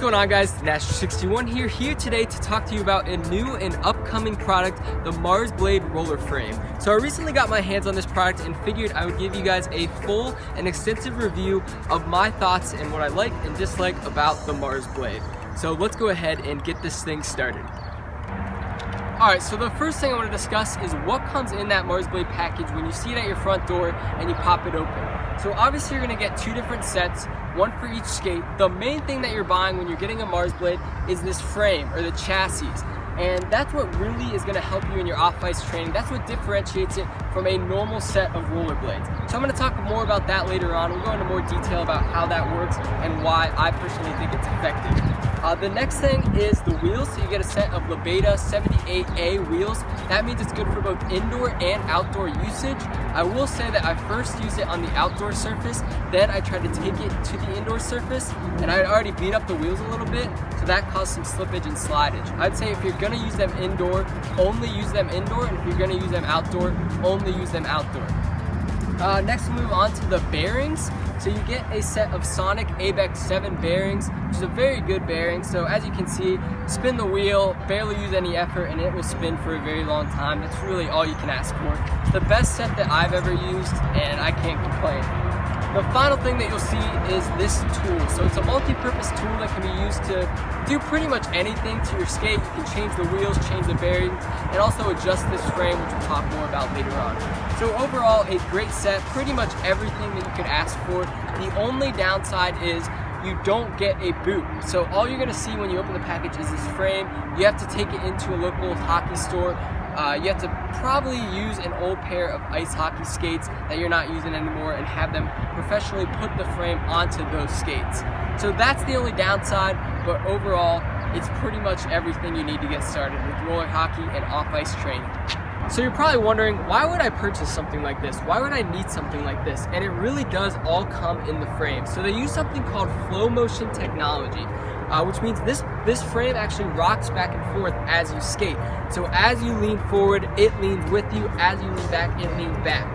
What's going on, guys? TheNasher61 here today to talk to you about a new and upcoming product, the Marsblade roller frame. So I recently got my hands on this product and figured I would give you guys a full and extensive review of my thoughts and what I like and dislike about the Marsblade. So let's go ahead and get this thing started. Alright, so the first thing I want to discuss is what comes in that Marsblade package when you see it at your front door and you pop it open. So obviously you're going to get two different sets, one for each skate. The main thing that you're buying when you're getting a Marsblade is this frame, or the chassis. And that's what really is going to help you in your off-ice training. That's what differentiates it from a normal set of rollerblades. So I'm going to talk more about that later on. We'll go into more detail about how that works and why I personally think it's effective. The next thing is the wheels. So you get a set of Labeta 78A wheels. That means it's good for both indoor and outdoor usage. I will say that I first used it on the outdoor surface, then I tried to take it to the indoor surface, and I had already beat up the wheels a little bit, so that caused some slippage and slidage. I'd say if you're going to use them indoor, only use them indoor, and if you're going to use them outdoor, only use them outdoor. Next we'll move on to the bearings. So you get a set of Sonic ABEX 7 bearings, which is a very good bearing. So as you can see, spin the wheel, barely use any effort, and it will spin for a very long time. That's really all you can ask for. It's the best set that I've ever used, and I can't complain. The final thing that you'll see is this tool. So it's a multi-purpose tool that can be used to do pretty much anything to your skate. You can change the wheels, change the bearings, and also adjust this frame, which we'll talk more about later on. So overall, a great set, pretty much everything that you could ask for. The only downside is you don't get a boot. So all you're gonna see when you open the package is this frame. You have to take it into a local hockey store. You have to probably use an old pair of ice hockey skates that you're not using anymore and have them professionally put the frame onto those skates. So that's the only downside, but overall, it's pretty much everything you need to get started with roller hockey and off-ice training. So you're probably wondering, why would I purchase something like this? Why would I need something like this? And it really does all come in the frame. So they use something called flow motion technology. Which means this frame actually rocks back and forth as you skate. So as you lean forward, it leans with you. As you lean back, it leans back.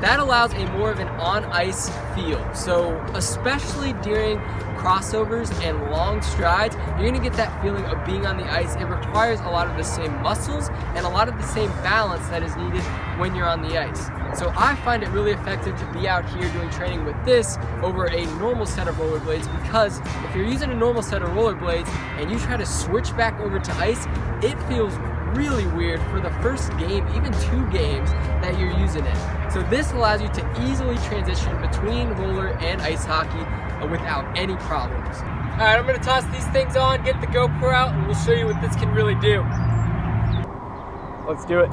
That allows a more of an on-ice feel. So especially during crossovers and long strides, you're gonna get that feeling of being on the ice. It requires a lot of the same muscles and a lot of the same balance that is needed when you're on the ice. So I find it really effective to be out here doing training with this over a normal set of rollerblades, because if you're using a normal set of rollerblades and you try to switch back over to ice, it feels really weird for the first game, even 2 games that you're using it. So this allows you to easily transition between roller and ice hockey without any problems. Alright, I'm going to toss these things on, get the GoPro out, and we'll show you what this can really do. Let's do it.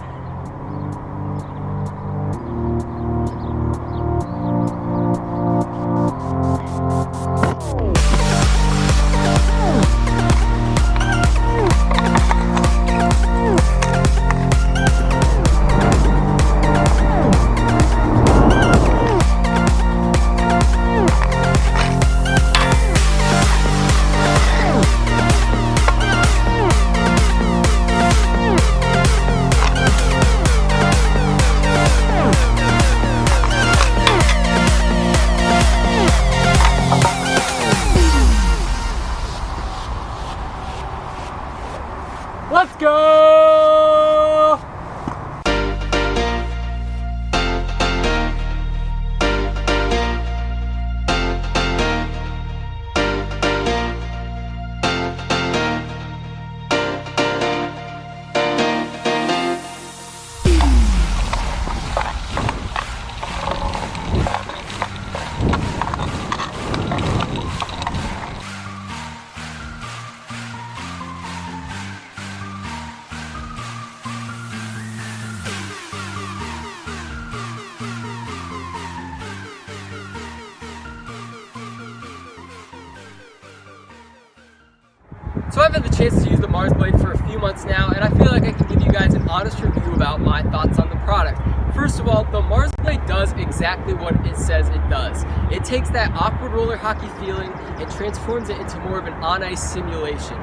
Let's go! So I've had the chance to use the Marsblade for a few months now, and I feel like I can give you guys an honest review about my thoughts on the product. First of all, the Marsblade does exactly what it says it does. It takes that awkward roller hockey feeling and transforms it into more of an on-ice simulation.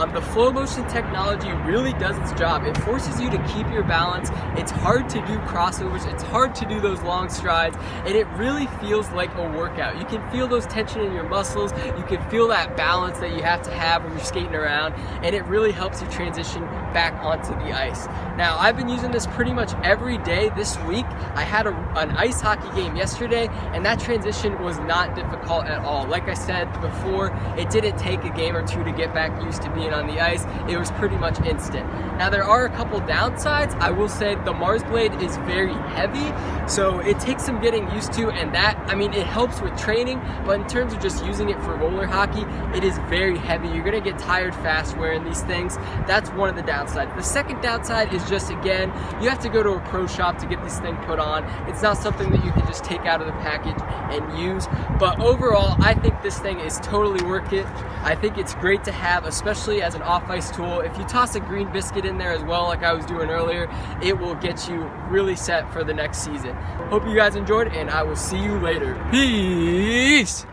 The flow motion technology really does its job. It forces you to keep your balance. It's hard to do crossovers. It's hard to do those long strides, and it really feels like a workout. You can feel those tension in your muscles. You can feel that balance that you have to have when you're skating around, and it really helps you transition back onto the ice. Now, I've been using this pretty much every day this week. I had an ice hockey game yesterday, and that transition was not difficult at all. Like I said before, it didn't take a game or two to get back used to being on the ice. It was pretty much instant. Now, there are a couple downsides. I will say the Marsblade is very heavy, so it takes some getting used to, and that, I mean, it helps with training, but in terms of just using it for roller hockey, it is very heavy. You're gonna get tired fast wearing these things. That's one of the downsides. The second downside is just, again, you have to go to a pro shop to get this thing put on. It's not something that you can just take out of the package and use, but overall, I think this thing is totally worth it. I think it's great to have, especially as an off-ice tool. If you toss a green biscuit in there as well, like I was doing earlier, it will get you really set for the next season. Hope you guys enjoyed, and I will see you later. Peace!